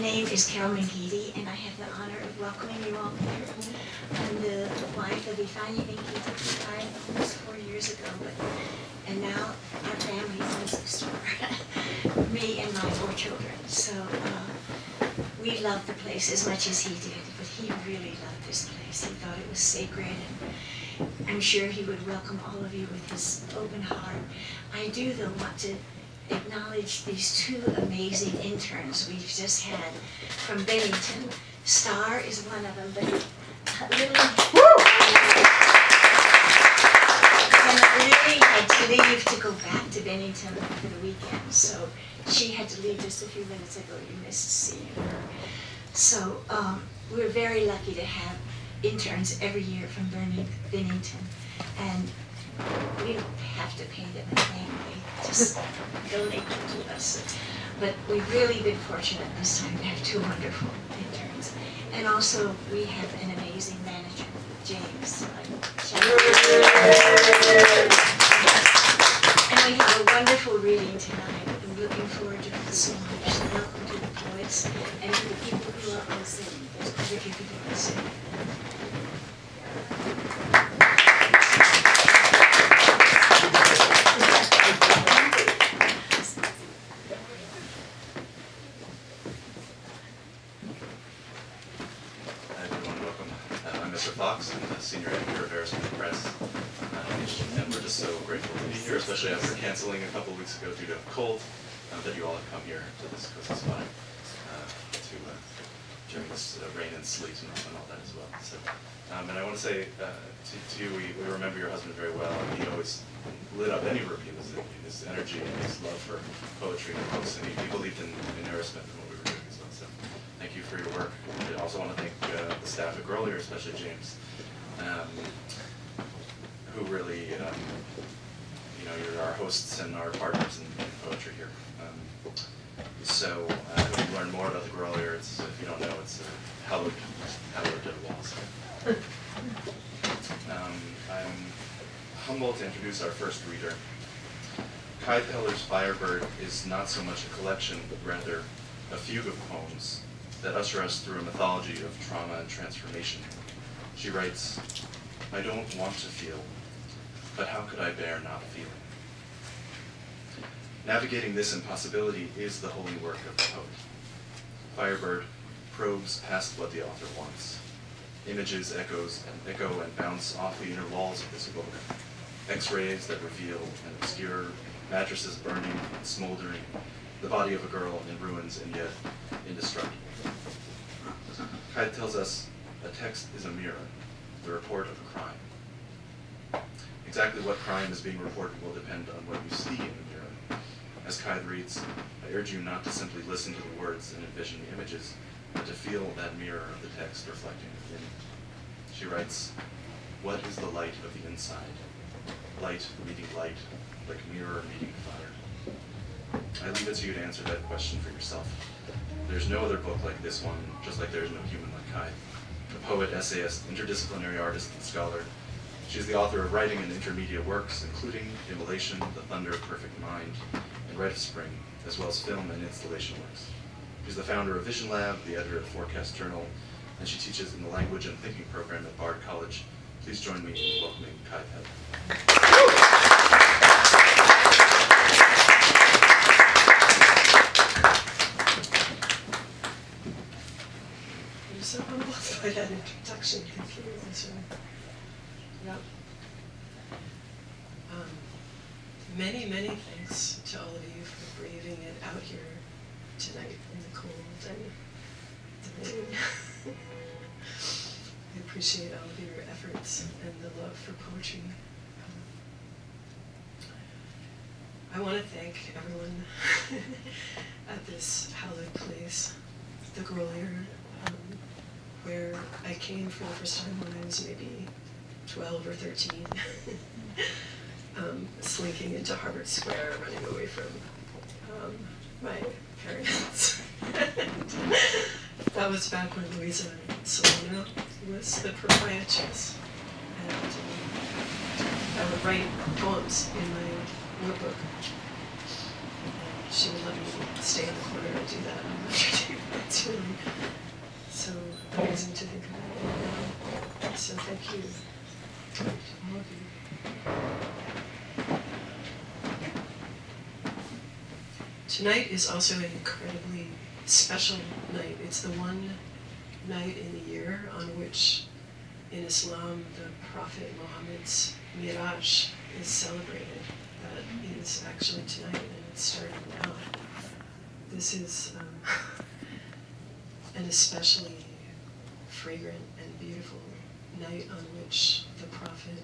name is Carol McNealy, and I have the honor of welcoming you all here. I'm the wife of Ifeanyi Kythe, who died almost 4 years ago, and now our family owns the store, me and my 4 children. So we love the place as much as he did, but he really loved this place. He thought it was sacred, and I'm sure he would welcome all of you with his open heart. I do, though, want to acknowledge these 2 amazing interns we've just had from Bennington. Star is one of them, but Lily had to leave to go back to Bennington for the weekend, so she had to leave just a few minutes ago. You missed seeing her. So we're very lucky to have interns every year from Bennington, and we don't have to pay them a thing. They just donate them to us. But we've really been fortunate this time to have 2 wonderful interns. And also, we have an amazing manager, James. And we have a wonderful reading tonight. I'm looking forward to it so much. So welcome to the poets and to the people who are listening. There's quite a few people listening. Senior editor of Arrowsmith Press, and we're just so grateful to be here, especially after canceling a couple of weeks ago due to a cold, that you all have come here to this cozy spot during this rain and sleet and all that as well. So, and I want to say to you, we remember your husband very well. He always lit up any room. His energy and his love for poetry and books, and he believed in Arrowsmith and what we were doing as well. So, thank you for your work. I also want to thank the staff at Grolier, especially James. Who really, you're our hosts and our partners in poetry here. So if you learn more about the Grolier, if you don't know, it's hallowed to the walls. I'm humbled to introduce our first reader. Kythe Heller's Firebird is not so much a collection, but rather a fugue of poems that usher us through a mythology of trauma and transformation. She writes, "I don't want to feel, but how could I bear not feeling?" Navigating this impossibility is the holy work of the poet. Firebird probes past what the author wants. Images echo and bounce off the inner walls of this book. X-rays that reveal and obscure, mattresses burning and smoldering, the body of a girl in ruins and yet indestructible. Kythe tells us a text is a mirror, the report of a crime. Exactly what crime is being reported will depend on what you see in the mirror. As Kythe reads, I urge you not to simply listen to the words and envision the images, but to feel that mirror of the text reflecting within. She writes, "What is the light of the inside? Light meeting light, like mirror meeting fire." I leave it to you to answer that question for yourself. There's no other book like this one, just like there's no human like Kythe. A poet, essayist, interdisciplinary artist, and scholar. She is the author of writing and intermediate works, including Immolation, The Thunder of Perfect Mind, and Rite of Spring, as well as film and installation works. She's the founder of Vision Lab, the editor of Forecast Journal, and she teaches in the Language and Thinking program at Bard College. Please join me in welcoming Kythe Heller. I'm so humbled by that introduction. Thank you, Ezra. Yep. Many, many thanks to all of you for braving it out here tonight in the cold and the rain. I appreciate all of your efforts and the love for poetry. I want to thank everyone at this hallowed place, the Grolier, where I came for the first time when I was maybe 12 or 13, slinking into Harvard Square, running away from my parents. That was back when Louisa Solano was the proprietress, and I would write poems in my notebook. she would let me stay in the corner and do that after 2 minutes, really. So amazing to think about it now. So thank you to all of you. Tonight is also an incredibly special night. It's the one night in the year on which, in Islam, the Prophet Muhammad's Miraj is celebrated. That is actually tonight, and it's starting now. This is an especially fragrant and beautiful night on which the Prophet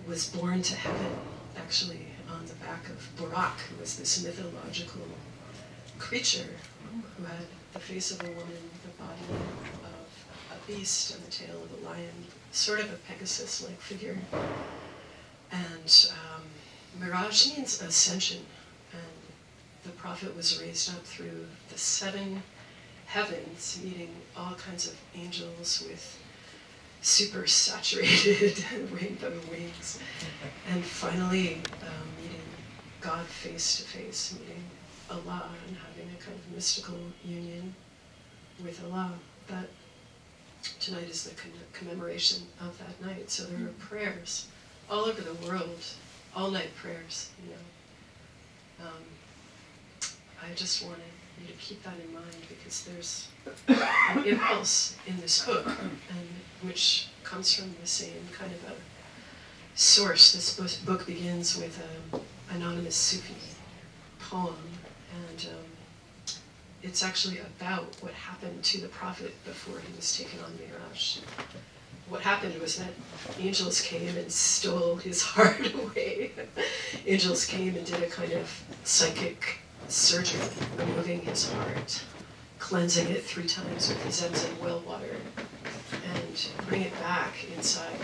was born to heaven, actually on the back of Burak, who was this mythological creature who had the face of a woman, the body of a beast, and the tail of a lion, sort of a Pegasus-like figure. And Miraj means ascension, and the Prophet was raised up through the 7 heavens, meeting all kinds of angels with super saturated rainbow wings, and finally meeting God face to face, meeting Allah and having a kind of mystical union with Allah. That tonight is the commemoration of that night. So there are prayers all over the world, all night prayers, you know. I just wanted you to keep that in mind, because there's an impulse in this book, and which comes from the same kind of a source. This book begins with an anonymous Sufi poem, and it's actually about what happened to the Prophet before he was taken on Miraj. What happened was that angels came and stole his heart away. Angels came and did a kind of psychic surgery, removing his heart, cleansing it 3 times with the Zemzem well water, and bring it back inside.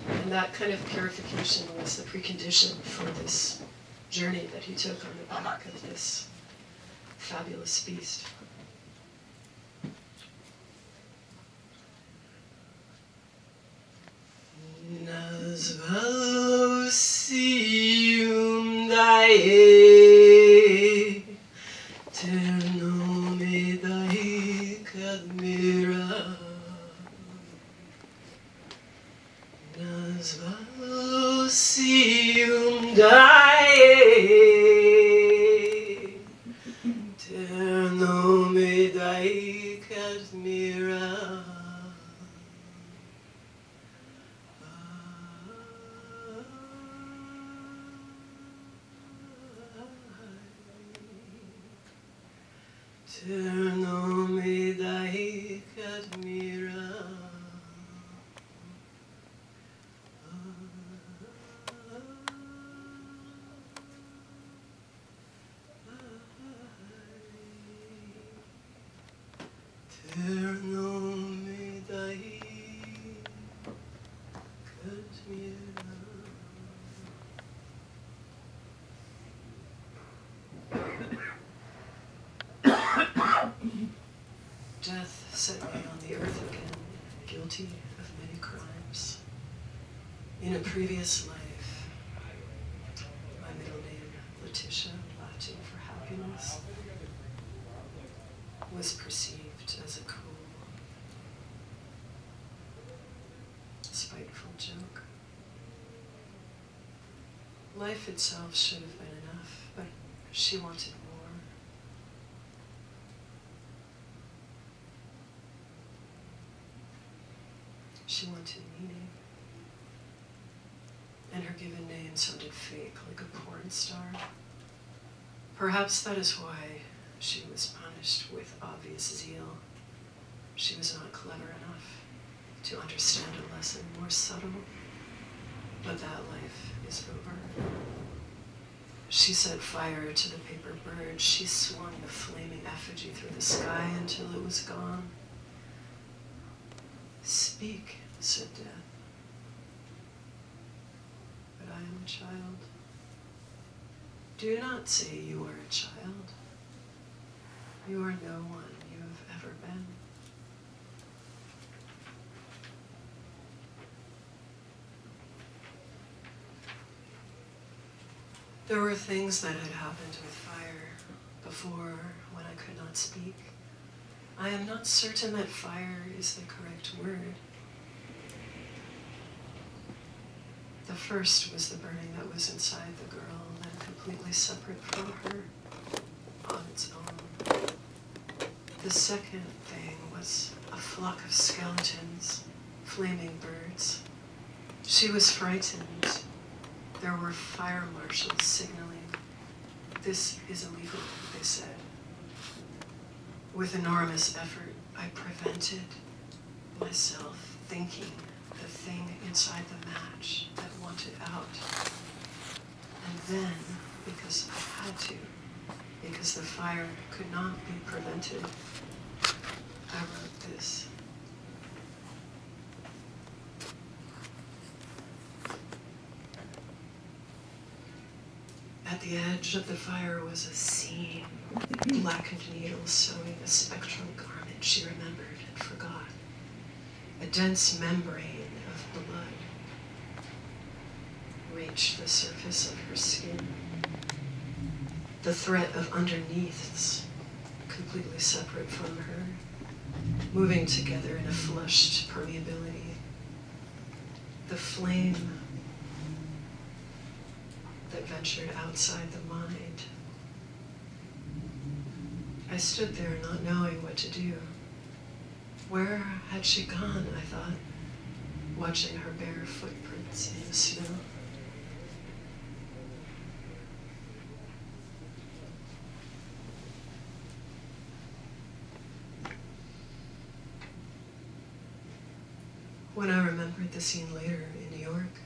And that kind of purification was the precondition for this journey that he took on the back of this fabulous beast. Nazvasium dae ternome dae kadmira Nazvasium dae ternome dae kadmira Ternome dae kadmira Ternome dae kadmira. Death set me on the earth again, guilty of many crimes. In a previous life, my middle name, Letitia, Latin for happiness, was perceived as a cruel, spiteful joke. Life itself should have been enough, but she wanted more. She wanted meaning, and her given name sounded fake, like a porn star. Perhaps that is why she was punished with obvious zeal. She was not clever enough to understand a lesson more subtle, but that life is over. She set fire to the paper bird. She swung the flaming effigy through the sky until it was gone. Speak, said death. But I am a child. Do not say you are a child. You are no one you have ever been. There were things that had happened with fire before when I could not speak. I am not certain that fire is the correct word. The first was the burning that was inside the girl and completely separate from her on its own. The second thing was a flock of skeletons, flaming birds. She was frightened. There were fire marshals signaling. This is illegal, they said. With enormous effort, I prevented myself thinking the thing inside the match that wanted out. And then, because I had to, because the fire could not be prevented, I wrote this. At the edge of the fire was a seam, blackened needles sewing a spectral garment she remembered and forgot. A dense membrane of blood reached the surface of her skin. The threat of underneaths, completely separate from her, moving together in a flushed permeability. The flame that ventured outside the mind. I stood there not knowing what to do. Where had she gone, I thought, watching her bare footprints in the snow. When I remembered the scene later in New York,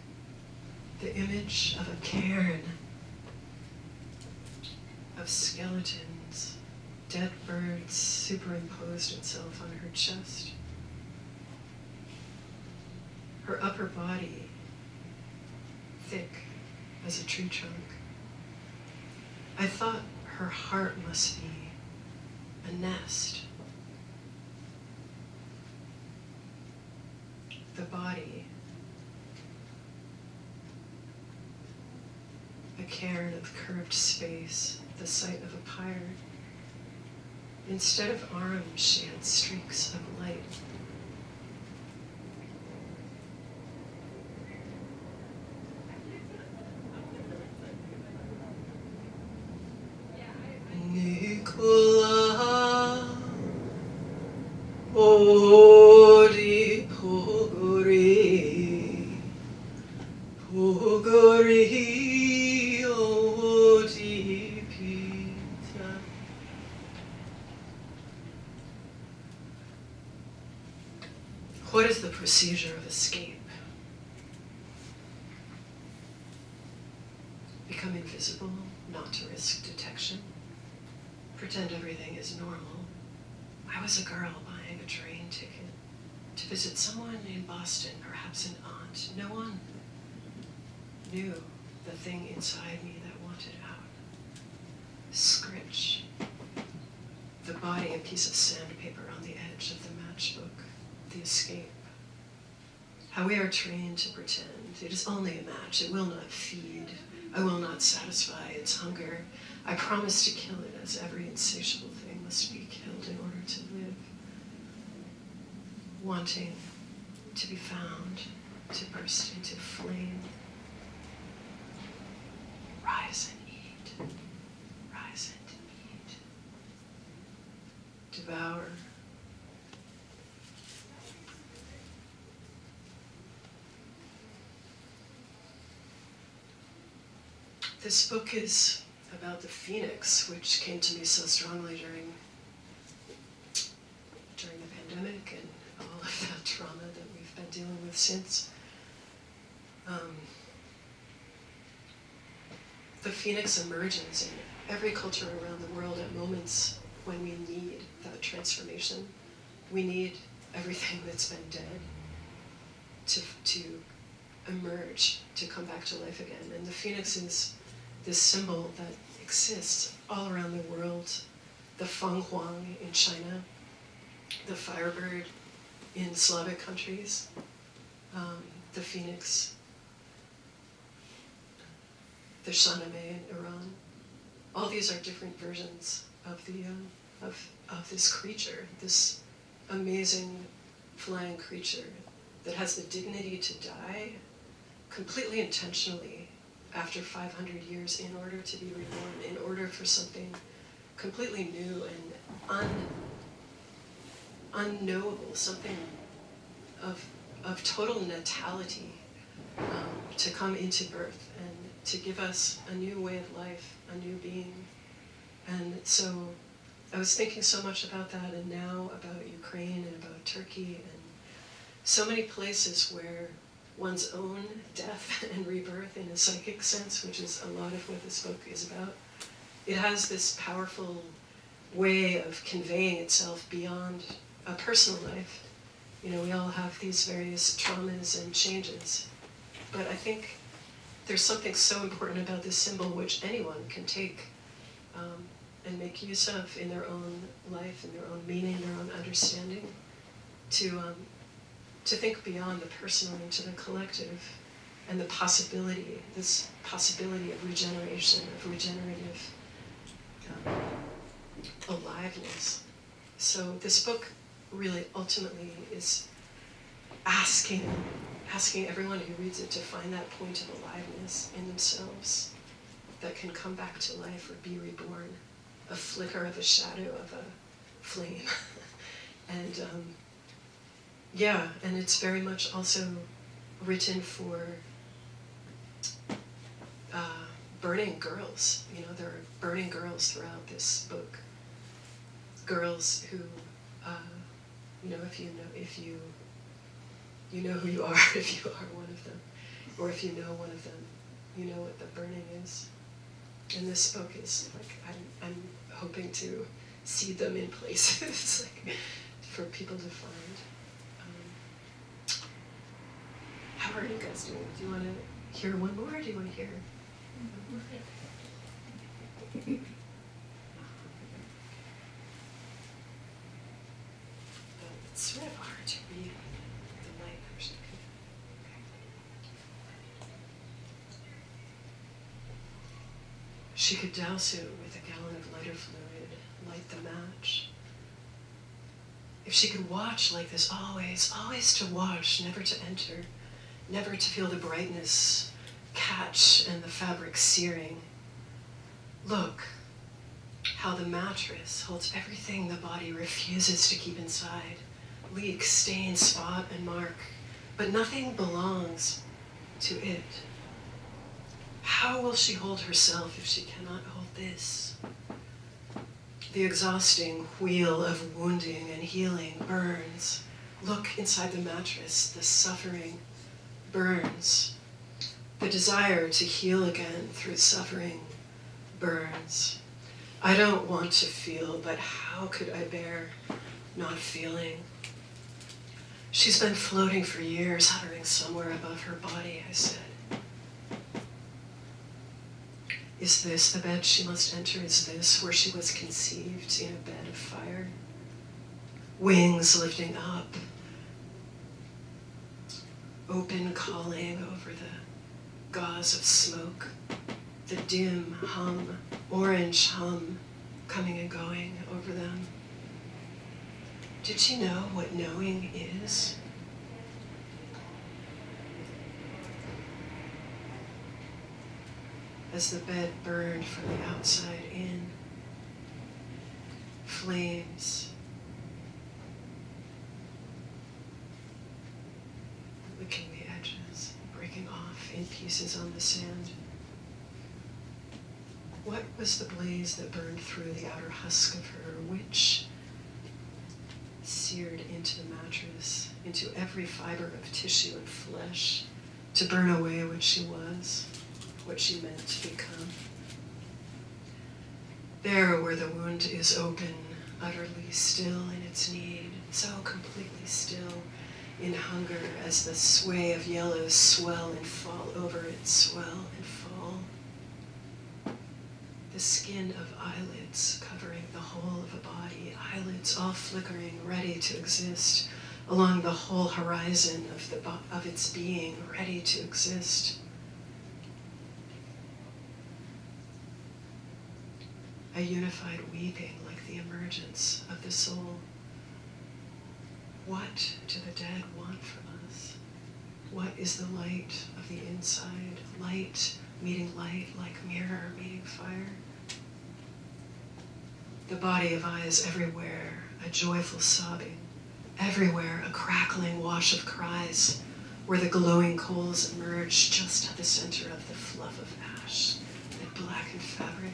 the image of a cairn of skeletons, dead birds superimposed itself on her chest. Her upper body, thick as a tree trunk. I thought her heart must be a nest. The body, a cairn of curved space, the site of a pyre. Instead of arms, she had streaks of light. Nicola, odi pogori, pogori, odi pizza. What is the procedure of escape? Become invisible, not to risk detection. Pretend everything is normal. I was a girl buying a train ticket to visit someone in Boston, perhaps an aunt. No one knew the thing inside me that wanted out. Scritch. The body, a piece of sandpaper on the edge of the matchbook. The escape. How we are trained to pretend. It is only a match. It will not feed. I will not satisfy its hunger. I promise to kill it, as every insatiable thing must be killed in order to live. Wanting to be found, to burst into flame. Rise and eat. Rise and eat. Devour. This book is about the phoenix, which came to me so strongly during the pandemic and all of that trauma that we've been dealing with since. The phoenix emerges in every culture around the world at moments when we need that transformation. We need everything that's been dead to emerge, to come back to life again. And the phoenix is this symbol that exists all around the world. The fenghuang in China, the firebird in Slavic countries, the phoenix. the Shahnameh in Iran. All these are different versions of the of this creature, this amazing flying creature that has the dignity to die completely intentionally after 500 years in order to be reborn, in order for something completely new and unknowable, something of total natality to come into birth and to give us a new way of life, a new being. And so I was thinking so much about that, and now about Ukraine and about Turkey and so many places where one's own death and rebirth in a psychic sense, which is a lot of what this book is about. It has this powerful way of conveying itself beyond a personal life. You know, we all have these various traumas and changes, but I think there's something so important about this symbol which anyone can take and make use of in their own life, in their own meaning, their own understanding, to think beyond the personal into the collective, and the possibility, this possibility of regeneration, of regenerative aliveness. So this book really ultimately is asking everyone who reads it to find that point of aliveness in themselves that can come back to life or be reborn, a flicker of a shadow of a flame. And and it's very much also written for burning girls. You know, there are burning girls throughout this book. Girls who, you know, if you know who you are, if you are one of them, or if you know one of them, you know what the burning is. And this book is like, I'm hoping to see them in places like, for people to find. How are you guys doing? Do you want to hear one more, or do you want to hear? It's sort of hard to read the light version. She could douse it with a gallon of lighter fluid, light the match. If she could watch like this, always to watch, never to enter, never to feel the brightness catch and the fabric searing. Look how the mattress holds everything the body refuses to keep inside. Leak, stain, spot, and mark, but nothing belongs to it. How will she hold herself if she cannot hold this? The exhausting wheel of wounding and healing burns. Look inside the mattress, the suffering burns. The desire to heal again through suffering burns. I don't want to feel, but how could I bear not feeling? She's been floating for years, hovering somewhere above her body, I said. Is this the bed she must enter? Is this where she was conceived, in a bed of fire? Wings lifting up, open calling over the gauze of smoke, the dim hum, orange hum, coming and going over them. Did she know what knowing is? As the bed burned from the outside in, flames licking the edges, breaking off in pieces on the sand. What was the blaze that burned through the outer husk of her, which seared into the mattress, into every fiber of tissue and flesh, to burn away what she was, what she meant to become? There where the wound is open, utterly still in its need, so completely still in hunger as the sway of yellows swell and fall over it, swell and fall. The skin of eyelids covering the whole of a body, eyelids all flickering, ready to exist along the whole horizon of its being, ready to exist. a unified weeping like the emergence of the soul. What do the dead want from us? What is the light of the inside? Light meeting light like mirror meeting fire. The body of eyes everywhere, a joyful sobbing. Everywhere a crackling wash of cries, where the glowing coals emerge just at the center of the fluff of ash that blackened fabric.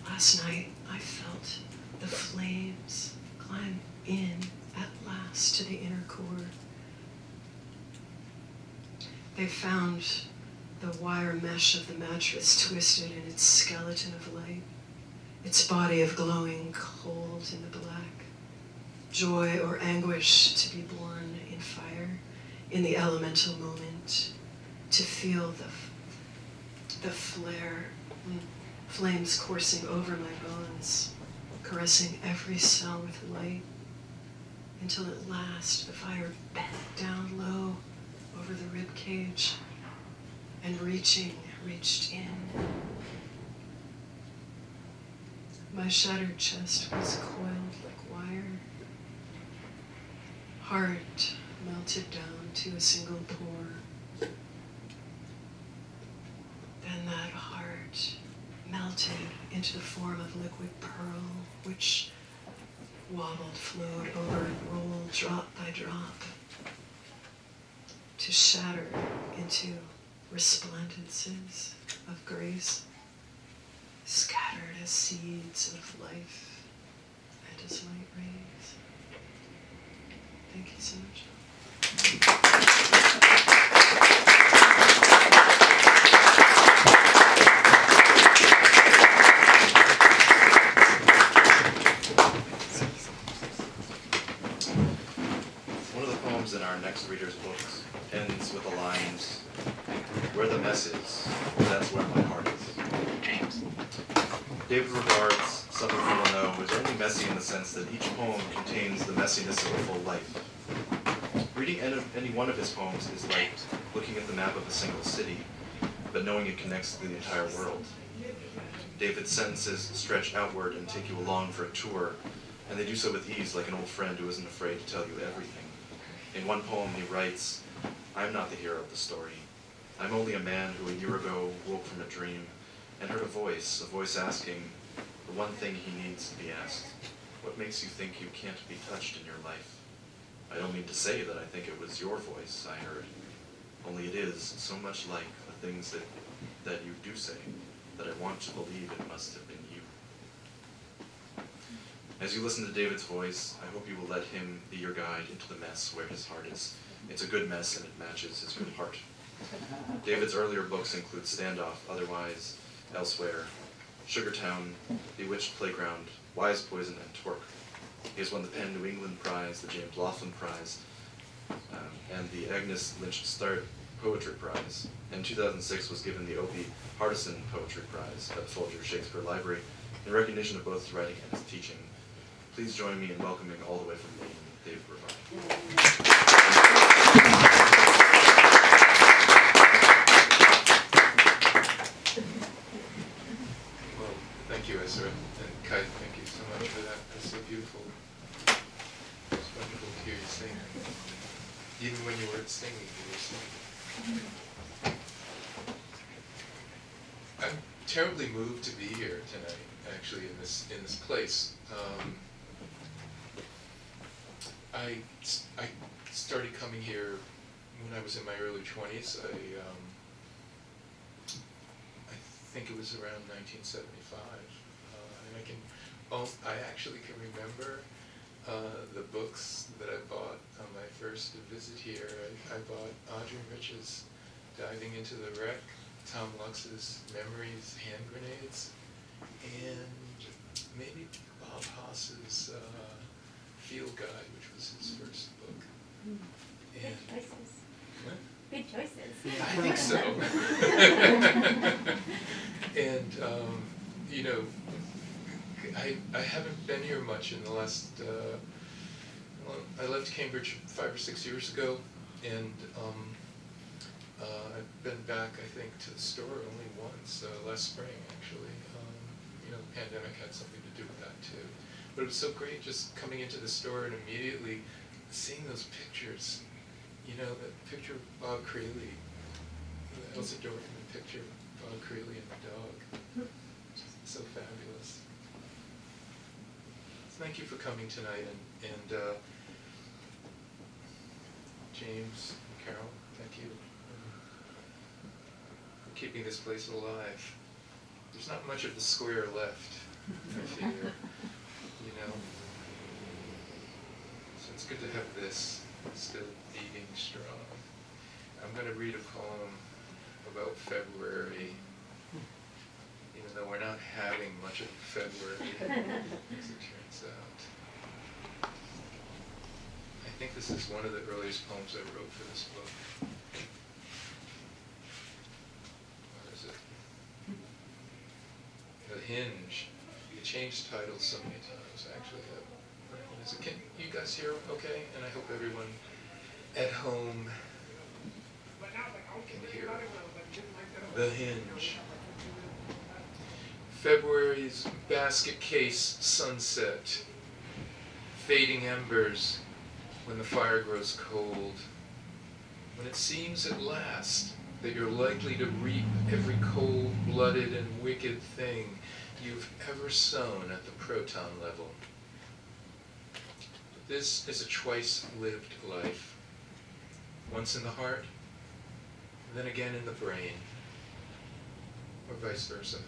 Last night I felt the flames climb in at last to the inner core. They found the wire mesh of the mattress twisted in its skeleton of light, its body of glowing cold in the black. Joy or anguish to be born in fire, in the elemental moment, to feel the flare, flames coursing over my bones, caressing every cell with light, until at last the fire bent down low over the rib cage and reached in. My shattered chest was coiled like wire. Heart melted down to a single pore. Then that heart melted into the form of liquid pearl, which wobbled, flowed over, and rolled drop by drop, to shatter into resplendences of grace, scattered as seeds of life and as light rays. Thank you so much. One of the poems in our next reader's books ends with the lines, "Where the mess is, that's where my heart is." David Rivard's Some of You Will Know is only messy in the sense that each poem contains the messiness of a full life. Reading any one of his poems is like looking at the map of a single city, but knowing it connects to the entire world. David's sentences stretch outward and take you along for a tour, and they do so with ease, like an old friend who isn't afraid to tell you everything. In one poem he writes, "I'm not the hero of the story. I'm only a man who a year ago woke from a dream and heard a voice asking the one thing he needs to be asked. What makes you think you can't be touched in your life? I don't mean to say that I think it was your voice I heard, only it is so much like the things that you do say that I want to believe it must have been you." As you listen to David's voice, I hope you will let him be your guide into the mess where his heart is. It's a good mess and it matches his good heart. David's earlier books include Standoff, Otherwise, Elsewhere, Sugartown, Bewitched Playground, Wise Poison, and Torque. He has won the Penn New England Prize, the James Laughlin Prize, and the Agnes Lynch Start Poetry Prize. In 2006 was given the Opie Hardison Poetry Prize at the Folger Shakespeare Library in recognition of both his writing and his teaching. Please join me in welcoming all the way from Maine, David Rivard. Well, thank you, Ezra, and Kythe, thank you so much for that. That's so beautiful. It's wonderful to hear you sing. Even when you weren't singing, you were singing. I'm terribly moved to be here tonight, actually, in this place. I started coming here when I was in my early 20s. I think it was around 1975, and I actually can remember the books that I bought on my first visit here. I bought Audrey Rich's Diving into the Wreck, Tom Lux's Memories, Hand Grenades, and maybe Bob Haas's Field Guide, which was his first book. Good choices. What? Good choices. I think so. And, you know, I haven't been here much in the last, I left Cambridge 5 or 6 years ago, and I've been back, I think, to the store only once, last spring, actually. the pandemic had something to do with that too. But it was so great just coming into the store and immediately seeing those pictures. That picture of Bob Creeley, the Elsa Dorfman picture of Bob Creeley and the dog. Just so fabulous. So thank you for coming tonight, and James and Carol, thank you for keeping this place alive. There's not much of the square left, I figure, So it's good to have this still beating strong. I'm going to read a poem about February, even though we're not having much of February, as it turns out. I think this is one of the earliest poems I wrote for this book. What is it? The Hinge. You changed titles so many times. I actually have. Can you guys hear okay? And I hope everyone at home can hear. The Hinge. February's basket case sunset. Fading embers when the fire grows cold. When it seems at last that you're likely to reap every cold-blooded and wicked thing you've ever sown at the proton level. But this is a twice-lived life. Once in the heart, then again in the brain, or vice versa.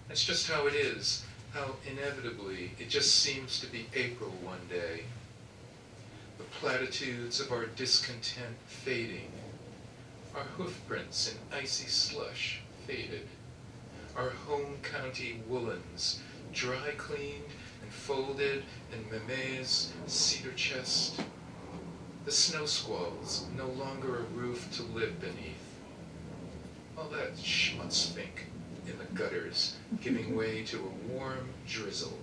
That's just how it is, how inevitably it just seems to be April one day. The platitudes of our discontent fading, our hoofprints in icy slush faded, our home county woolens dry cleaned and folded in Meme's cedar chest, the snow squalls no longer a roof to live beneath, all that schmutzfink in the gutters giving way to a warm drizzle.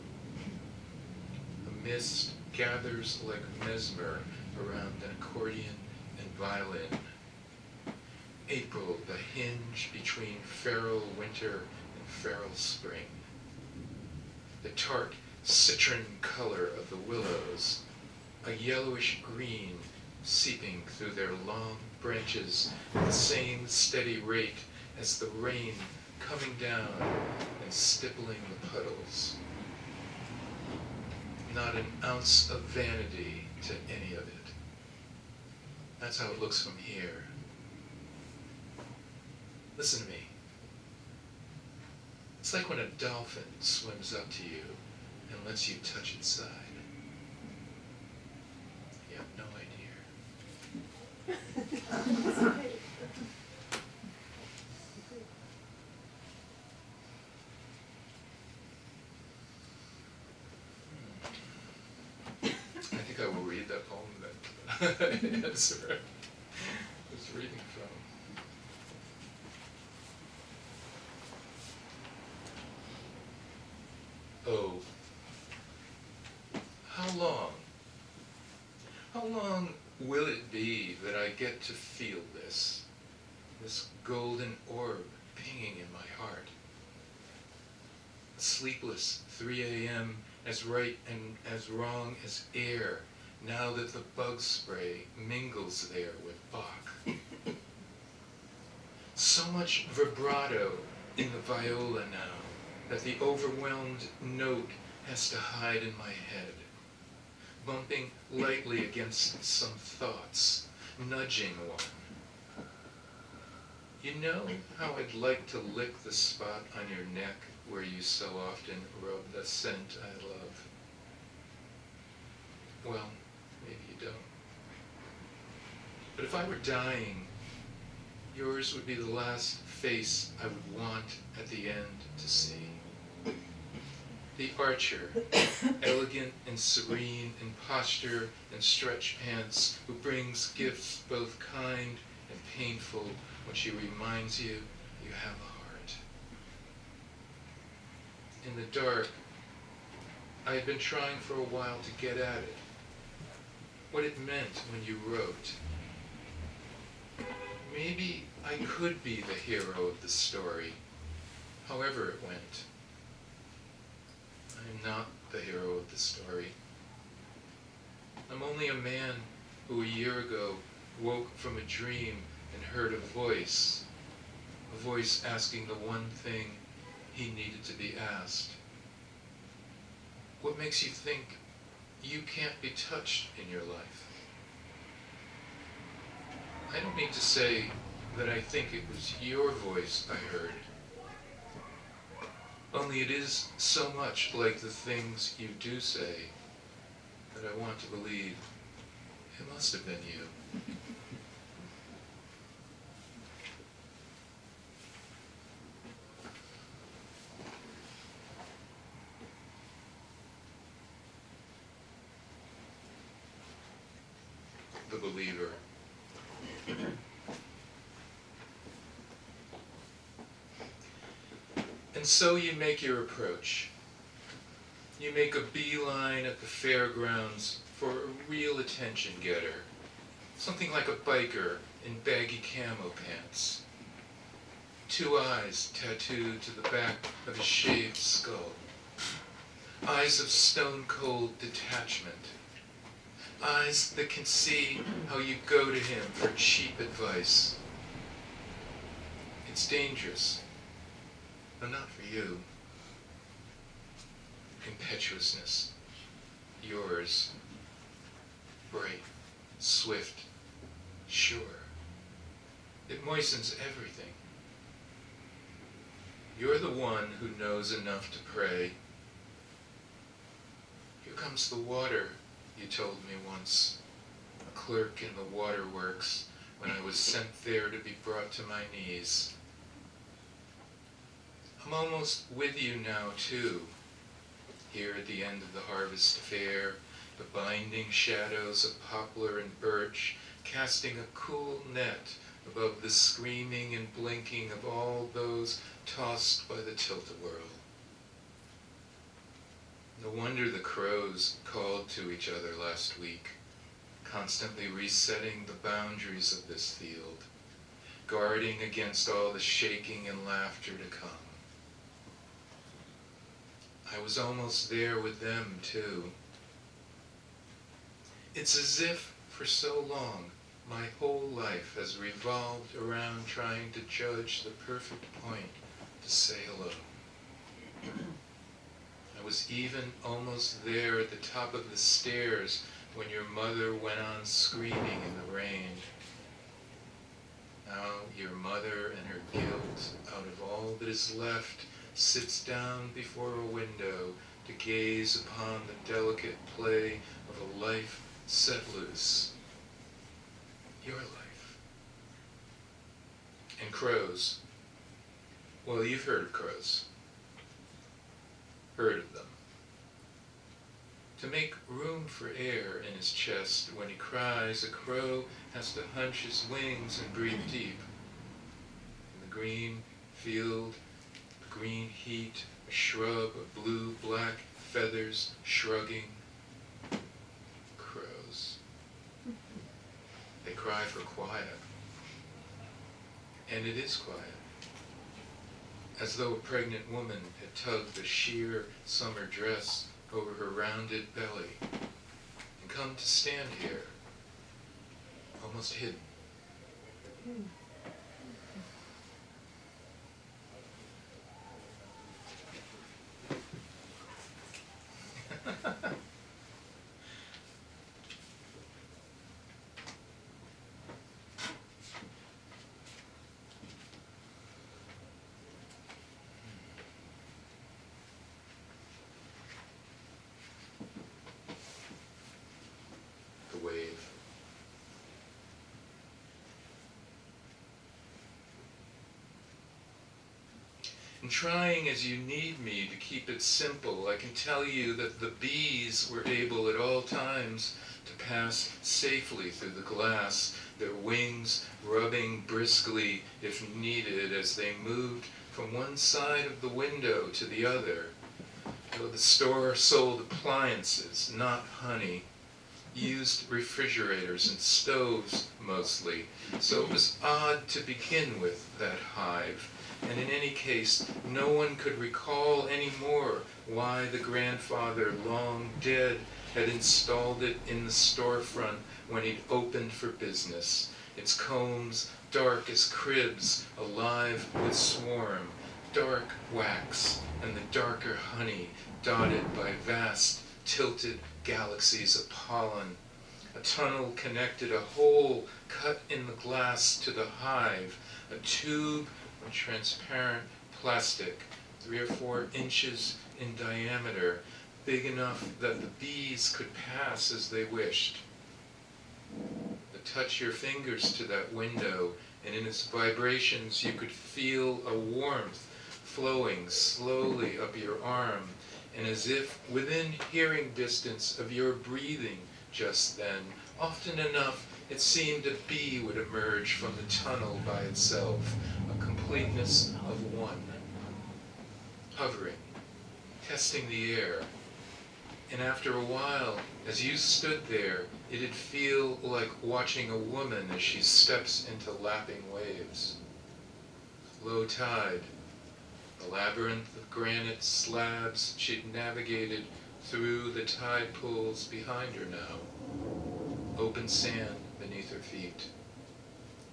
The mist gathers like mesmer around an accordion and violin. April, the hinge between feral winter and feral spring. The tart citron color of the willows, a yellowish green seeping through their long branches at the same steady rate as the rain coming down and stippling the puddles. Not an ounce of vanity to any of it. That's how it looks from here. Listen to me. It's like when a dolphin swims up to you and lets you touch its side. You have no idea. I think I will read that poem that Ezra was reading from. Oh, how long will it be that I get to feel this golden orb pinging in my heart? A sleepless 3 a.m. as right and as wrong as air, now that the bug spray mingles there with Bach. So much vibrato in the viola now, that the overwhelmed note has to hide in my head, bumping lightly against some thoughts, nudging one. You know how I'd like to lick the spot on your neck where you so often rub the scent I love? Well, maybe you don't. But if I were dying, yours would be the last face I would want at the end to see. The archer, elegant and serene in posture and stretch pants, who brings gifts both kind and painful when she reminds you you have a heart. In the dark, I had been trying for a while to get at it, what it meant when you wrote. Maybe I could be the hero of the story, however it went. I am not the hero of the story. I'm only a man who a year ago woke from a dream and heard a voice asking the one thing he needed to be asked. What makes you think you can't be touched in your life? I don't mean to say that I think it was your voice I heard. Only it is so much like the things you do say that I want to believe it must have been you. The believer. And so you make your approach. You make a beeline at the fairgrounds for a real attention getter. Something like a biker in baggy camo pants. 2 eyes tattooed to the back of his shaved skull. Eyes of stone-cold detachment. Eyes that can see how you go to him for cheap advice. It's dangerous, but not for you. Impetuousness, yours. Bright, swift, sure. It moistens everything. You're the one who knows enough to pray. Here comes the water, you told me once, a clerk in the waterworks, when I was sent there to be brought to my knees. I'm almost with you now, too. Here at the end of the harvest fair, the binding shadows of poplar and birch casting a cool net above the screaming and blinking of all those tossed by the tilt-a-whirl. No wonder the crows called to each other last week, constantly resetting the boundaries of this field, guarding against all the shaking and laughter to come. I was almost there with them, too. It's as if, for so long, my whole life has revolved around trying to judge the perfect point to say hello. I was even almost there at the top of the stairs when your mother went on screaming in the rain. Now your mother and her guilt, out of all that is left, sits down before a window to gaze upon the delicate play of a life set loose. Your life. And crows. Well, you've heard of crows. Heard of them. To make room for air in his chest when he cries, a crow has to hunch his wings and breathe deep. In the green field, the green heat, a shrub of blue-black feathers shrugging. Crows. They cry for quiet. And it is quiet. As though a pregnant woman had tugged a sheer summer dress over her rounded belly and come to stand here, almost hidden. The wave. And trying as you need me to keep it simple, I can tell you that the bees were able at all times to pass safely through the glass, their wings rubbing briskly if needed as they moved from one side of the window to the other. Though the store sold appliances, not honey, used refrigerators and stoves mostly, so it was odd to begin with, that hive. And in any case, no one could recall anymore why the grandfather, long dead, had installed it in the storefront when he'd opened for business. Its combs dark as cribs, alive with swarm, dark wax, and the darker honey dotted by vast, tilted galaxies of pollen. A tunnel connected a hole cut in the glass to the hive, a tube of transparent plastic, 3 or 4 inches in diameter, big enough that the bees could pass as they wished. Touch your fingers to that window, and in its vibrations you could feel a warmth flowing slowly up your arm, and as if within hearing distance of your breathing just then, often enough it seemed a bee would emerge from the tunnel by itself, a completeness of one, hovering, testing the air. And after a while, as you stood there, it'd feel like watching a woman as she steps into lapping waves. Low tide, the labyrinth of granite slabs she'd navigated through the tide pools behind her now. Open sand beneath her feet.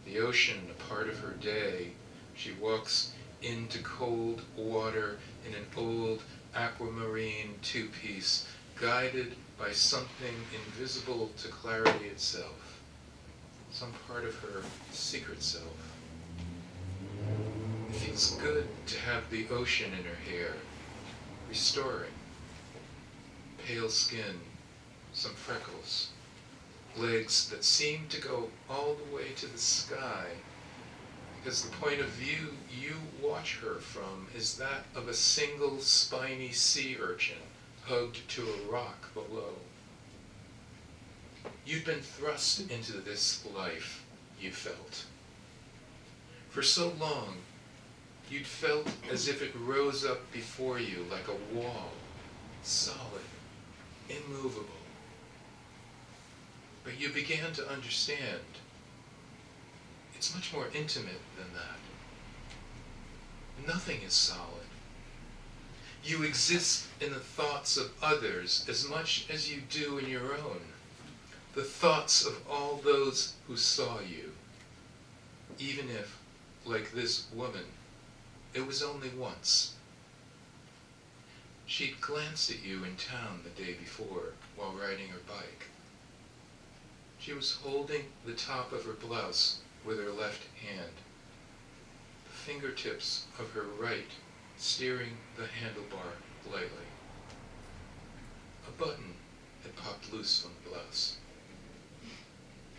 The ocean, a part of her day, she walks into cold water in an old aquamarine two-piece, guided by something invisible to clarity itself, some part of her secret self. It feels good to have the ocean in her hair, restoring. Pale skin, some freckles, legs that seem to go all the way to the sky, because the point of view you watch her from is that of a single spiny sea urchin hugged to a rock below. You'd been thrust into this life, you felt. For so long, you'd felt as if it rose up before you like a wall, solid, immovable. But you began to understand it's much more intimate than that. Nothing is solid. You exist in the thoughts of others as much as you do in your own. The thoughts of all those who saw you. Even if, like this woman, it was only once. She'd glanced at you in town the day before while riding her bike. She was holding the top of her blouse with her left hand, the fingertips of her right steering the handlebar lightly. A button had popped loose from the blouse,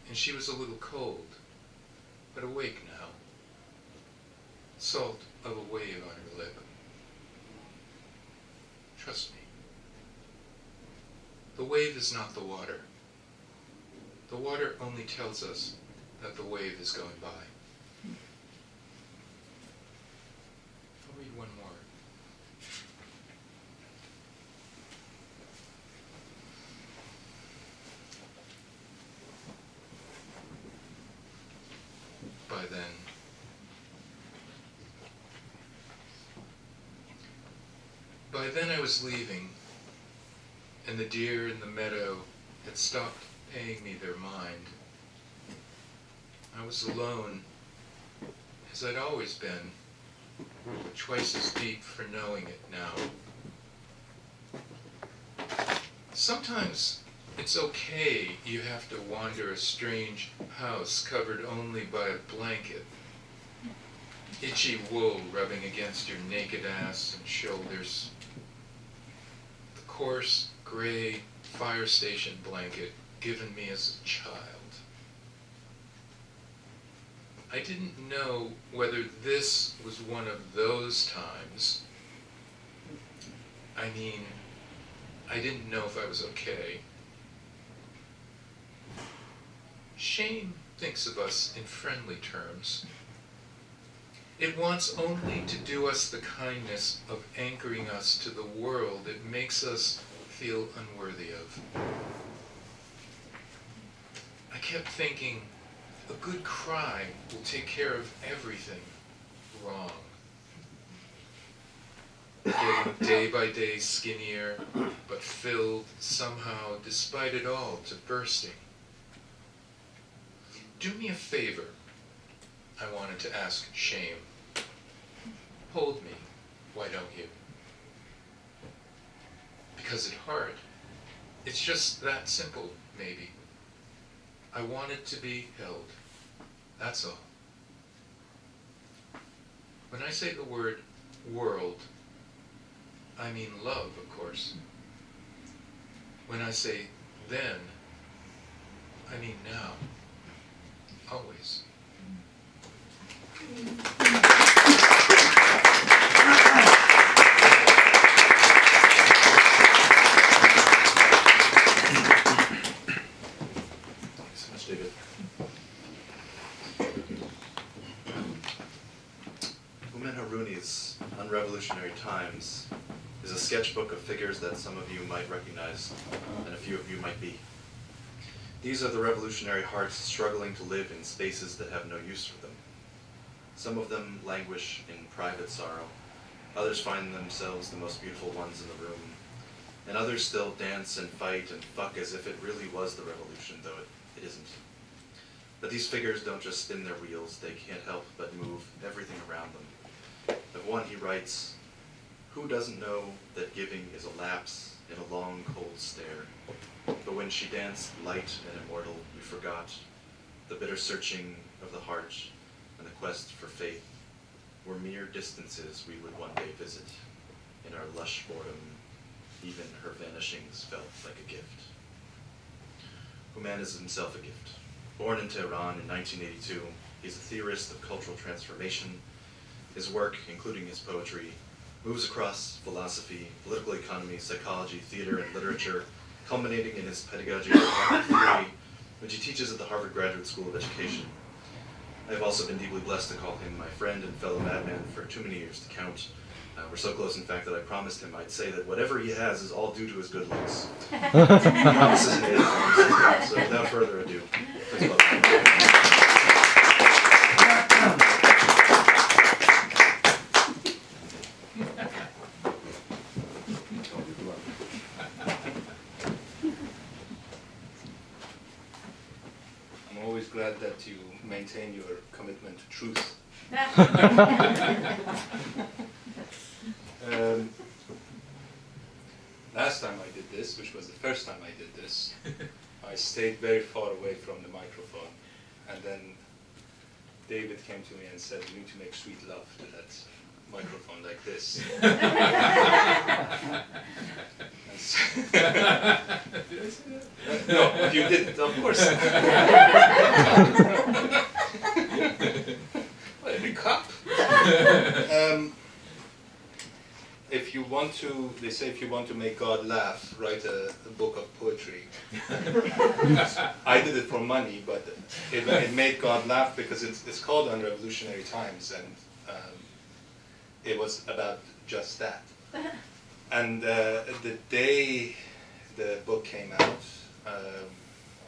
and she was a little cold, but awake now. Salt of a wave on her lip. Trust me. The wave is not the water. The water only tells us that the wave is going by. I'll read one more. By then I was leaving, and the deer in the meadow had stopped paying me their mind. I was alone, as I'd always been, but twice as deep for knowing it now. Sometimes it's okay you have to wander a strange house covered only by a blanket, itchy wool rubbing against your naked ass and shoulders. The coarse, gray fire station blanket given me as a child. I didn't know whether this was one of those times. I mean, I didn't know if I was okay. Shame thinks of us in friendly terms. It wants only to do us the kindness of anchoring us to the world it makes us feel unworthy of. kept thinking, a good cry will take care of everything wrong. Getting day by day skinnier, but filled somehow, despite it all, to bursting. Do me a favor, I wanted to ask shame. Hold me, why don't you? Because at heart, it's just that simple, maybe. I wanted to be held, that's all. When I say the word world, I mean love, of course. When I say then, I mean now, always. Thanks so much, David. Houman Harouni's Unrevolutionary Times is a sketchbook of figures that some of you might recognize and a few of you might be. These are the revolutionary hearts struggling to live in spaces that have no use for them. Some of them languish in private sorrow, others find themselves the most beautiful ones in the room, and others still dance and fight and fuck as if it really was the revolution, though it isn't. But these figures don't just spin their wheels, they can't help but move everything around them. Of one he writes, "Who doesn't know that giving is a lapse in a long cold stare? But when she danced light and immortal, we forgot the bitter searching of the heart and the quest for faith were mere distances we would one day visit. In our lush boredom, even her vanishings felt like a gift." Houman is himself a gift. Born in Tehran in 1982, he's a theorist of cultural transformation. His work, including his poetry, moves across philosophy, political economy, psychology, theater, and literature, culminating in his pedagogy of theory, which he teaches at the Harvard Graduate School of Education. I have also been deeply blessed to call him my friend and fellow madman for too many years to count. We're so close, in fact, that I promised him I'd say that whatever he has is all due to his good looks. Promises made, promises kept. So without further ado, please welcome. I'm always glad that you maintain your commitment to truth. Last time I did this, which was the first time I did this, I stayed very far away from the microphone, and then David came to me and said, "You need to make sweet love to that microphone like this." And so did I say that? No, you didn't, of course. Well, every cup. If you want to, they say if you want to make God laugh, write a book of poetry. I did it for money, but it made God laugh because it's called Unrevolutionary Times, and it was about just that. And the day the book came out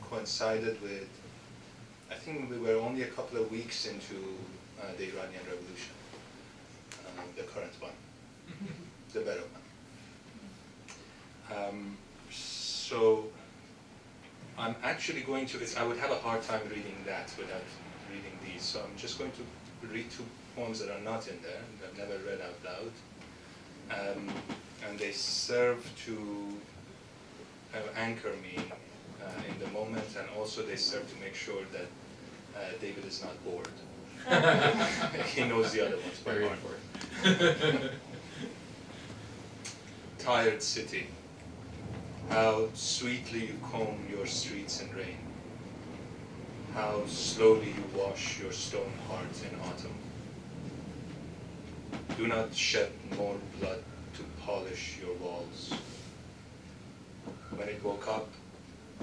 coincided with, I think we were only a couple of weeks into the Iranian Revolution, the current one. The better one. So I'm actually going to, I would have a hard time reading that without reading these, so I'm just going to read two poems that are not in there, that I've never read out loud. And they serve to anchor me in the moment, and also they serve to make sure that David is not bored. He knows the other ones by Very heart. important. Tired city, how sweetly you comb your streets in rain, how slowly you wash your stone heart in autumn. Do not shed more blood to polish your walls. When it woke up,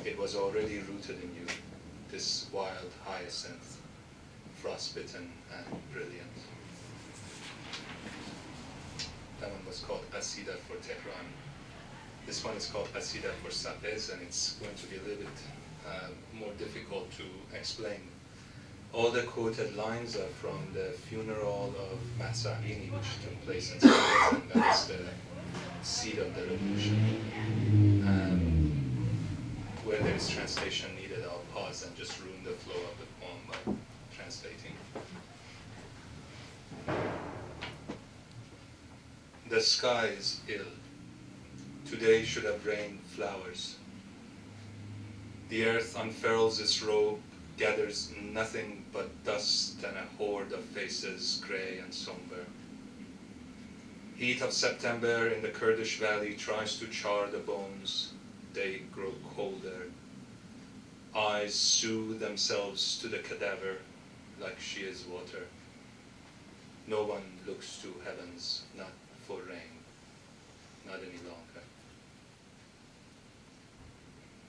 it was already rooted in you, this wild hyacinth, frostbitten and brilliant. That one was called Asida for Tehran. This one is called Asida for Sabez, and it's going to be a little bit more difficult to explain. All the quoted lines are from the funeral of Mahsa Amini, which took place in Sweden, and that's the seed of the revolution. Where there is translation needed, I'll pause and just ruin the flow of the poem by translating. The sky is ill. Today should have rained flowers. The earth unfurls its robe, gathers nothing but dust and a horde of faces, grey and somber. Heat of September in the Kurdish valley tries to char the bones. They grow colder. Eyes sew themselves to the cadaver like she is water. No one looks to heavens, not for rain, not any longer.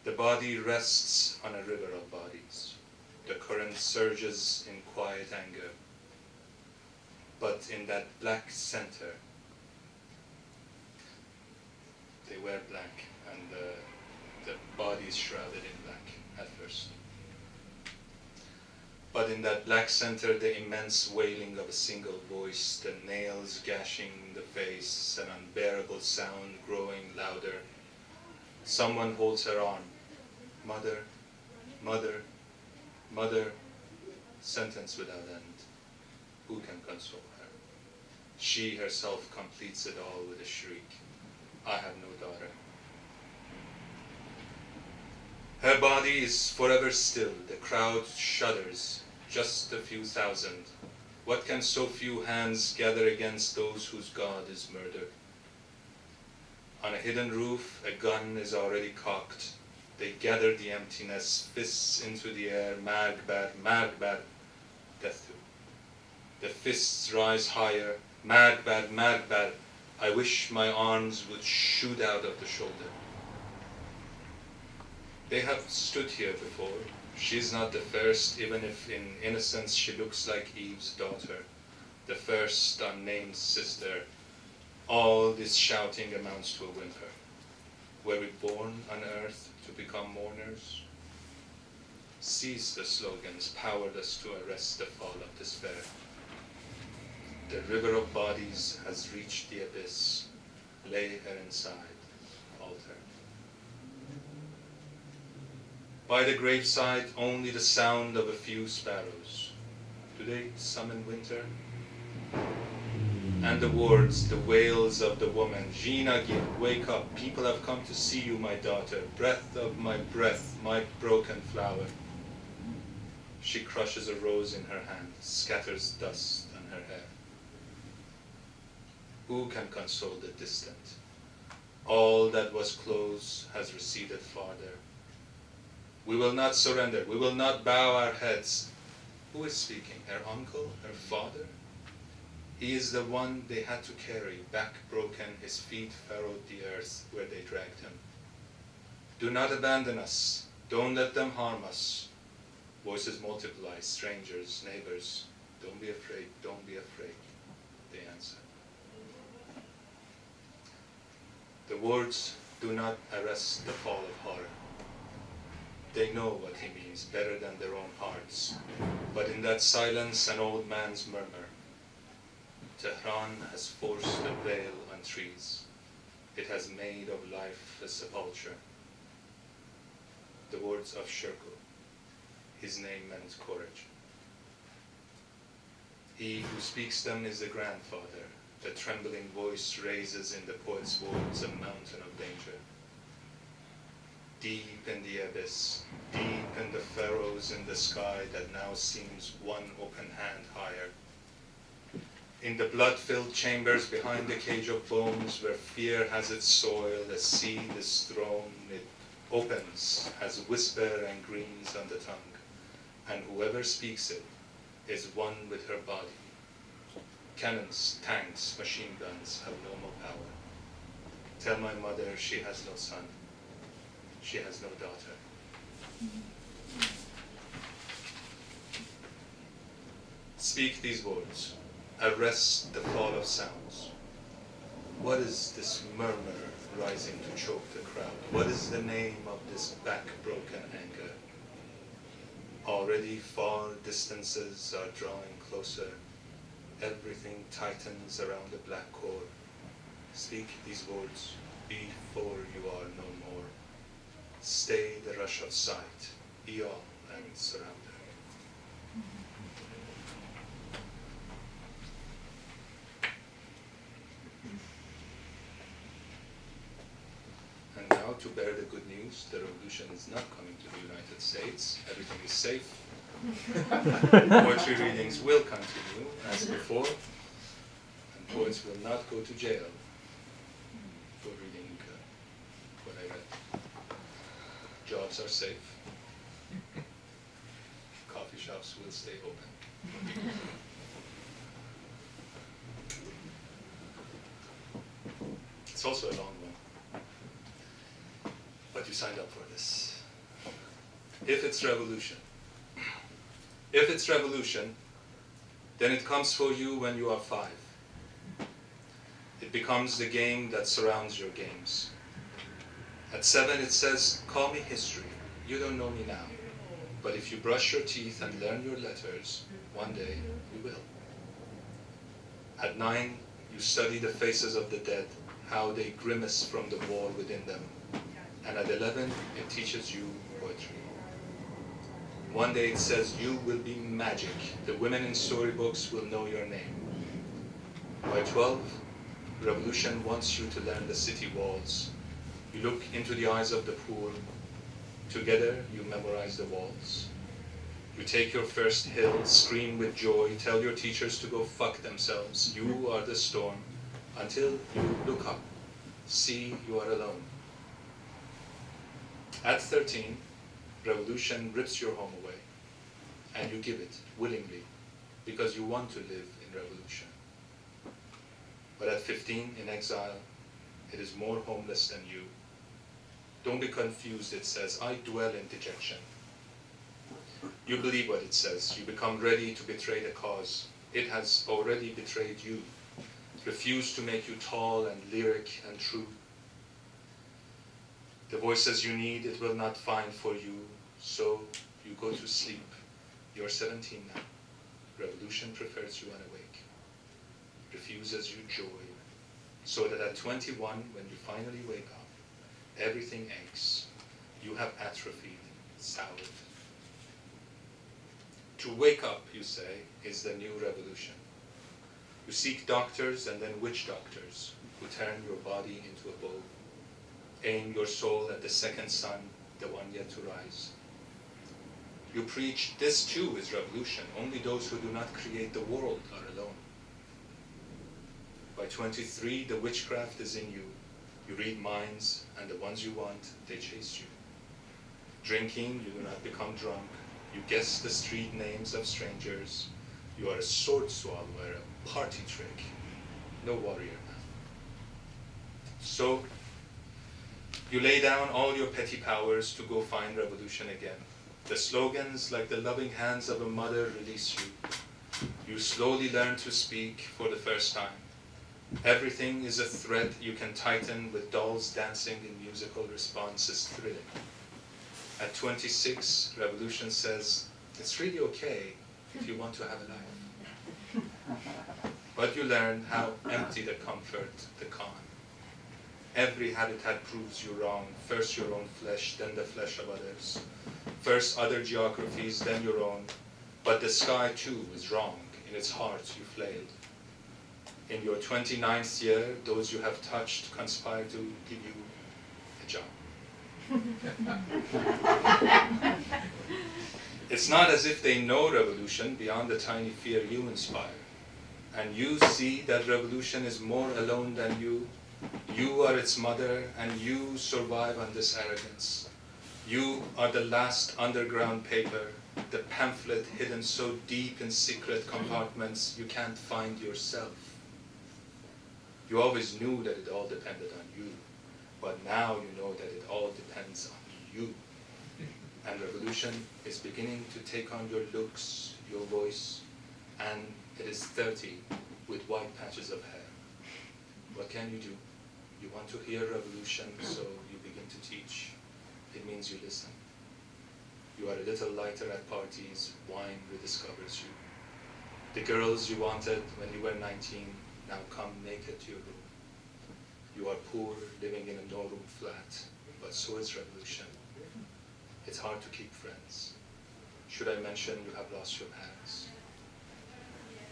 The body rests on a river of bodies. The current surges in quiet anger. But in that black center, they wear black, and the body is shrouded in black at first. But in that black center, the immense wailing of a single voice, the nails gashing the face, an unbearable sound growing louder. Someone holds her arm. Mother, mother, mother, sentence without end. Who can console her? She herself completes it all with a shriek. I have no daughter. Her body is forever still. The crowd shudders. Just a few thousand. What can so few hands gather against those whose God is murder? On a hidden roof, a gun is already cocked. They gather the emptiness, fists into the air, magbar, magbar, death to. The fists rise higher, magbar, magbar. I wish my arms would shoot out of the shoulder. They have stood here before. She's not the first, even if in innocence she looks like Eve's daughter, the first unnamed sister. All this shouting amounts to a whimper. Were we born on earth to become mourners? Cease the slogans, powerless to arrest the fall of despair. The river of bodies has reached the abyss. Lay her inside, altar. By the graveside, only the sound of a few sparrows. Do they summon winter? And the words, the wails of the woman, Gina, wake up, people have come to see you, my daughter, breath of my breath, my broken flower. She crushes a rose in her hand, scatters dust on her hair. Who can console the distant? All that was close has receded farther. We will not surrender, we will not bow our heads. Who is speaking? Her uncle? Her father? He is the one they had to carry, back broken, his feet furrowed the earth where they dragged him. Do not abandon us. Don't let them harm us. Voices multiply, strangers, neighbors. Don't be afraid, don't be afraid, they answer. The words do not arrest the fall of horror. They know what he means better than their own hearts. But in that silence, an old man's murmur. Tehran has forced a veil on trees. It has made of life a sepulchre. The words of Shirkuh. His name meant courage. He who speaks them is the grandfather. The trembling voice raises in the poet's words a mountain of danger. Deep in the abyss, deep in the furrows in the sky that now seems one open hand higher. In the blood-filled chambers behind the cage of bones where fear has its soil, a seed is thrown, it opens, has whisper and greens on the tongue, and whoever speaks it is one with her body. Cannons, tanks, machine guns have no more power. Tell my mother she has no son. She has no daughter. Speak these words. Arrest the fall of sounds. What is this murmur rising to choke the crowd? What is the name of this back-broken anger? Already far distances are drawing closer. Everything tightens around the black core. Speak these words before you are no more. Stay the rush of sight, be all and surrounded. And now to bear the good news, the revolution is not coming to the United States. Everything is safe. Poetry readings will continue as before, and poets will not go to jail for reading what I read. Jobs are safe. Coffee shops will stay open. It's also a long one, but you signed up for this. If it's revolution, then it comes for you when you are 5. It becomes the game that surrounds your games. At 7 it says, call me history, you don't know me now, but if you brush your teeth and learn your letters, one day you will. At 9 you study the faces of the dead, how they grimace from the war within them. And at 11 it teaches you poetry. One day it says you will be magic. The women in storybooks will know your name. By 12, revolution wants you to learn the city walls. You look into the eyes of the poor. Together you memorize the walls. You take your first hill, scream with joy, tell your teachers to go fuck themselves. You are the storm until you look up, see you are alone. At 13, revolution rips your home away, and you give it willingly because you want to live in revolution. But at 15, in exile, it is more homeless than you. Don't be confused, it says, I dwell in dejection. You believe what it says. You become ready to betray the cause. It has already betrayed you. Refuse to make you tall and lyric and true. The voices you need, it will not find for you, so you go to sleep. You're 17 now. Revolution prefers you unawake, refuses you joy, so that at 21, when you finally wake up, everything aches. You have atrophied, soured. To wake up, you say, is the new revolution. You seek doctors and then witch doctors who turn your body into a bow. Aim your soul at the second sun, the one yet to rise. You preach, this too is revolution. Only those who do not create the world are alone. By 23, the witchcraft is in you. You read minds, and the ones you want, they chase you. Drinking, you do not become drunk. You guess the street names of strangers. You are a sword swallower, a party trick. No warrior now. So, you lay down all your petty powers to go find revolution again. The slogans, like the loving hands of a mother, release you. You slowly learn to speak for the first time. Everything is a thread you can tighten with dolls dancing in musical responses, thrilling. At 26, revolution says, it's really okay if you want to have a life. But you learn how empty the comfort, the con. Every habitat proves you wrong. First your own flesh, then the flesh of others. First other geographies, then your own. But the sky too is wrong. In its heart you flailed. In your 29th year, those you have touched conspire to give you a job. It's not as if they know revolution beyond the tiny fear you inspire. And you see that revolution is more alone than you. You are its mother, and you survive on this arrogance. You are the last underground paper, the pamphlet hidden so deep in secret compartments you can't find yourself. You always knew that it all depended on you, but now you know that it all depends on you. And revolution is beginning to take on your looks, your voice, and it is 30 with white patches of hair. What can you do? You want to hear revolution, so you begin to teach. It means you listen. You are a little lighter at parties, wine rediscovers you. The girls you wanted when you were 19 now come naked to your room. You are poor, living in a no-room flat, but so is revolution. It's hard to keep friends. Should I mention you have lost your parents?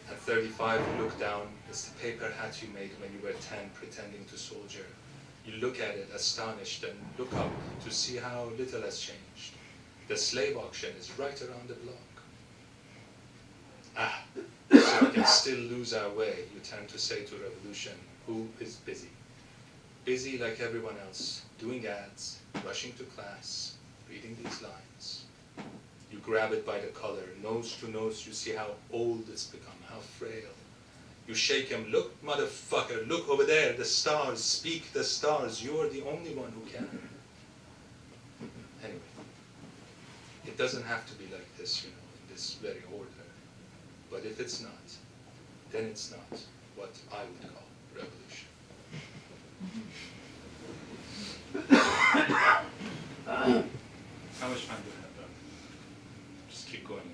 At 35, you look down. It's the paper hat you made when you were 10, pretending to soldier. You look at it, astonished, and look up to see how little has changed. The slave auction is right around the block. Ah, so we can still lose our way, you tend to say to revolution, who is busy? Busy like everyone else, doing ads, rushing to class, reading these lines. You grab it by the collar, nose to nose, you see how old it's become, how frail. You shake him, look, motherfucker, look over there, the stars, speak the stars, you're the only one who can. Anyway, it doesn't have to be like this, in this very order. But if it's not, then it's not what I would call revolution. How much time do we have left? Just keep going.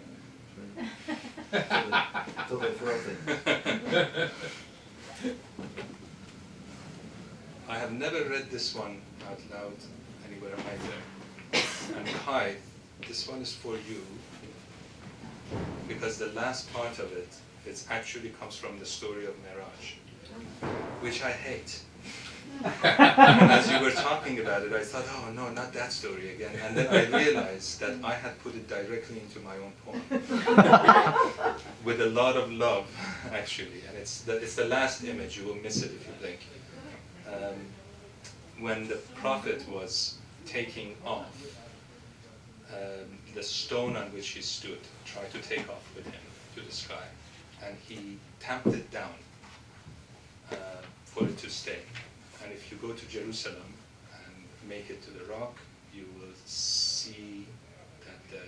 Till they throw it. I have never read this one out loud anywhere either. And Kythe, this one is for you, because the last part of it actually comes from the story of Mirage, which I hate. And as you were talking about it, I thought, oh no, not that story again. And then I realized that I had put it directly into my own poem, with a lot of love, actually. And it's the last image. You will miss it if you blink. When the prophet was taking off, the stone on which he stood tried to take off with him to the sky, and he tamped it down for it to stay. And if you go to Jerusalem and make it to the rock, you will see that the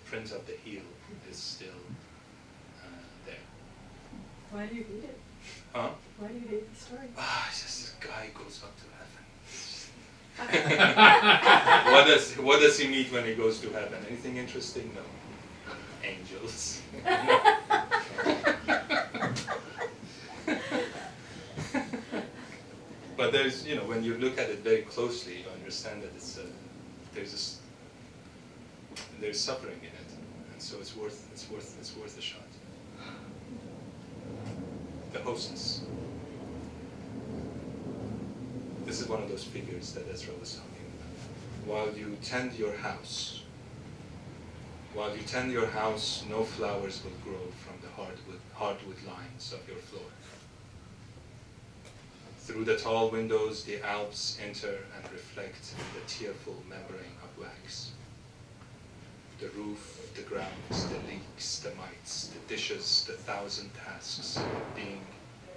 print of the heel is still there. Why do you hate it? Huh? Why do you hate the story? It's just a guy goes up to heaven. What does he meet when he goes to heaven? Anything interesting? No. Angels. But there's, when you look at it very closely, you understand that there's suffering in it, and so it's worth a shot. The hostess. This is one of those figures that Ezra was talking about. While you tend your house, no flowers will grow from the hardwood lines of your floor. Through the tall windows, the Alps enter and reflect the tearful membrane of wax. The roof, the grounds, the leaks, the mites, the dishes, the thousand tasks, being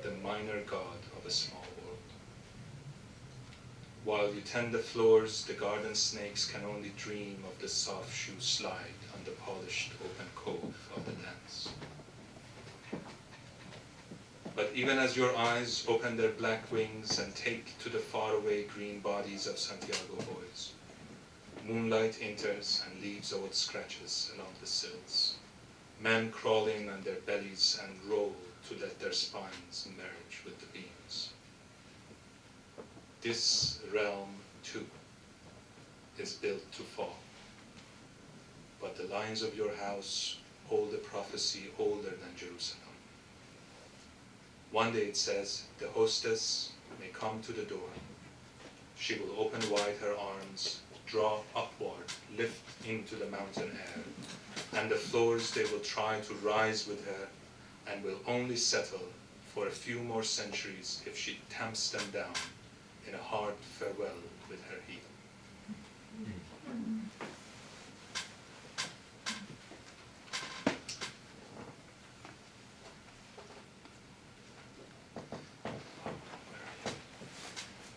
the minor god of a small world. While you tend the floors, the garden snakes can only dream of the soft shoe slide on the polished open cove of the dance. But even as your eyes open their black wings and take to the faraway green bodies of Santiago boys, moonlight enters and leaves old scratches along the sills. Men crawling on their bellies and roll to let their spines merge with the beams. This realm, too, is built to fall. But the lines of your house hold a prophecy older than Jerusalem. One day it says, the hostess may come to the door. She will open wide her arms, draw upward, lift into the mountain air, and the floors they will try to rise with her, and will only settle for a few more centuries if she tamps them down in a hard farewell with her heel.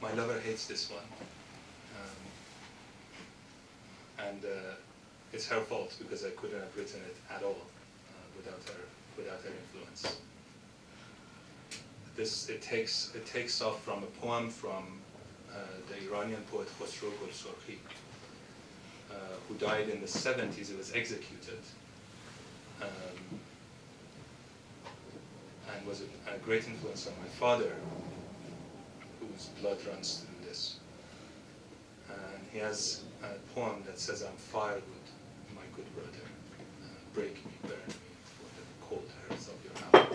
My lover hates this one, and it's her fault because I couldn't have written it at all without her influence. it takes off from a poem from the Iranian poet Khosrow Golsorghi, who died in the 70s. He was executed, and was a great influence on my father, whose blood runs through this. And he has a poem that says, "I'm firewood, my good brother. Break me, burn me, for the cold hearth of your house,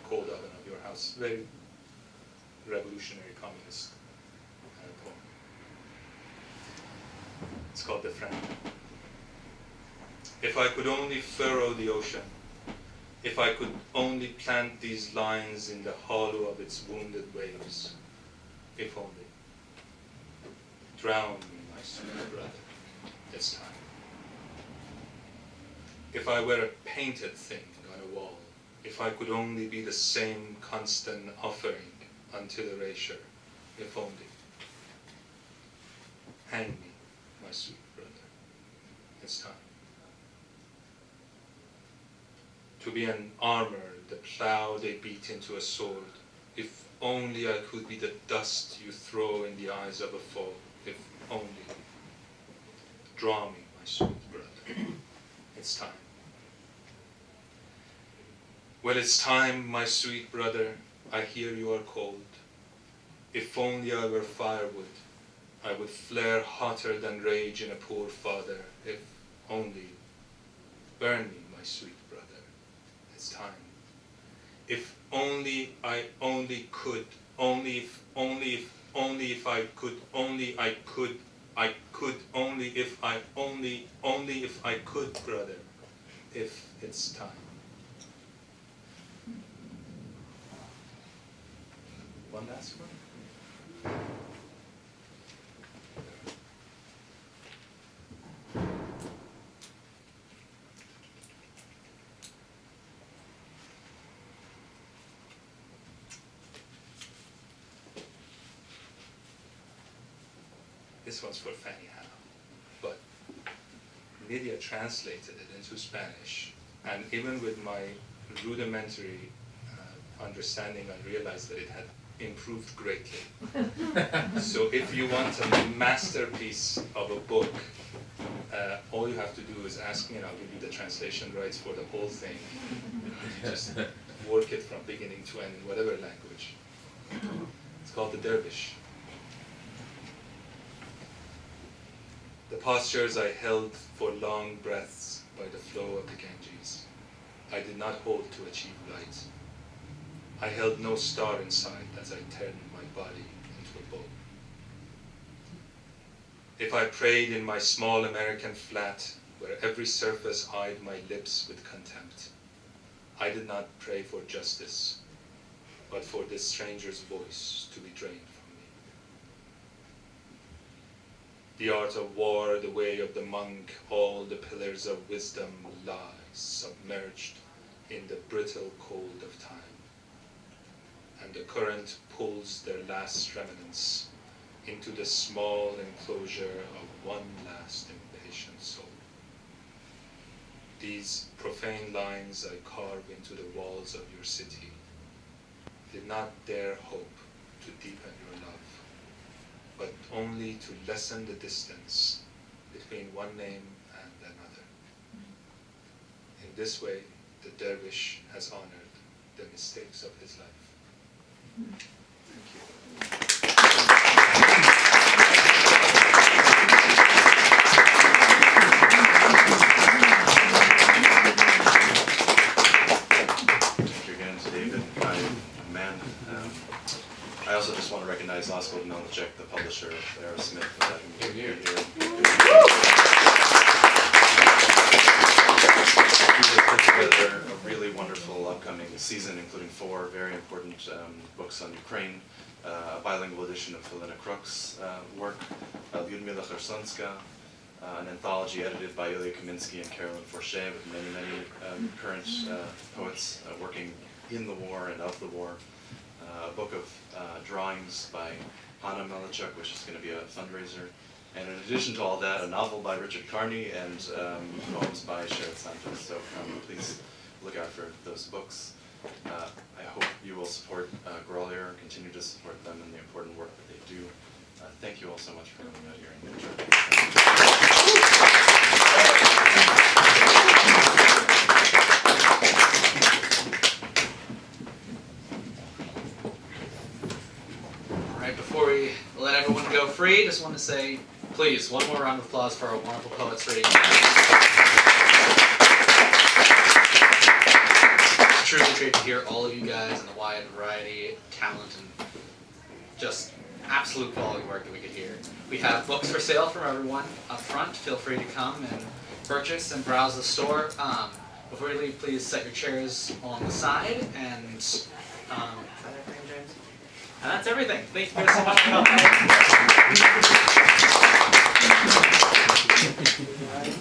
cold oven of your house." Very revolutionary communist poem. It's called The Friend. If I could only furrow the ocean, if I could only plant these lines in the hollow of its wounded waves, if only. Drown me, my sweet brother, it's time. If I were a painted thing on a wall, if I could only be the same constant offering until erasure, if only. Hang me, my sweet brother, it's time. To be an armor, the plow they beat into a sword, if only I could be the dust you throw in the eyes of a foe, if only. Draw me, my sweet brother, it's time. Well, it's time, my sweet brother, I hear you are cold. If only I were firewood, I would flare hotter than rage in a poor father, if only. Burn me, my sweet brother, it's time. If only I only could, only if I could, only I could, only if I could, brother, if it's time. One last one. This one's for Fanny Howe, but Lydia translated it into Spanish, and even with my rudimentary understanding, I realized that it had improved greatly. So if you want a masterpiece of a book, all you have to do is ask me and I'll give you the translation rights for the whole thing. You just work it from beginning to end in whatever language. It's called The Dervish. The postures I held for long breaths by the flow of the Ganges, I did not hold to achieve light. I held no star in sight as I turned my body into a bow. If I prayed in my small American flat, where every surface eyed my lips with contempt, I did not pray for justice, but for this stranger's voice to be drained from me. The art of war, the way of the monk, all the pillars of wisdom lie submerged in the brittle cold of time. And the current pulls their last remnants into the small enclosure of one last impatient soul. These profane lines I carve into the walls of your city did not dare hope to deepen your love, but only to lessen the distance between one name and another. In this way, the dervish has honored the mistakes of his life. Thank you. Thank you again to David, Amanda. I also just want to recognize Oscar Nolicek, the publisher of Arrowsmith, for letting me be here. We have put together a really wonderful upcoming season, including 4 very important books on Ukraine, a bilingual edition of Helena Kruk's work, Lyudmila Khersonska, an anthology edited by Ilya Kaminsky and Carolyn Forchet with many, many current poets working in the war and of the war, a book of drawings by Hanna Melichuk, which is going to be a fundraiser, and in addition to all that, a novel by Richard Carney and poems by Sherrod Santos. So please look out for those books. I hope you will support Grolier and continue to support them in the important work that they do. Thank you all so much for coming out here and enjoying it. All right, before we let everyone go free, just want to say, please, one more round of applause for our wonderful poets reading. It's truly great to hear all of you guys and the wide variety, talent, and just absolute quality work that we could hear. We have books for sale from everyone up front. Feel free to come and purchase and browse the store. Before you leave, please set your chairs along the side. And is that everything, James? And that's everything. Thank you guys so much for coming.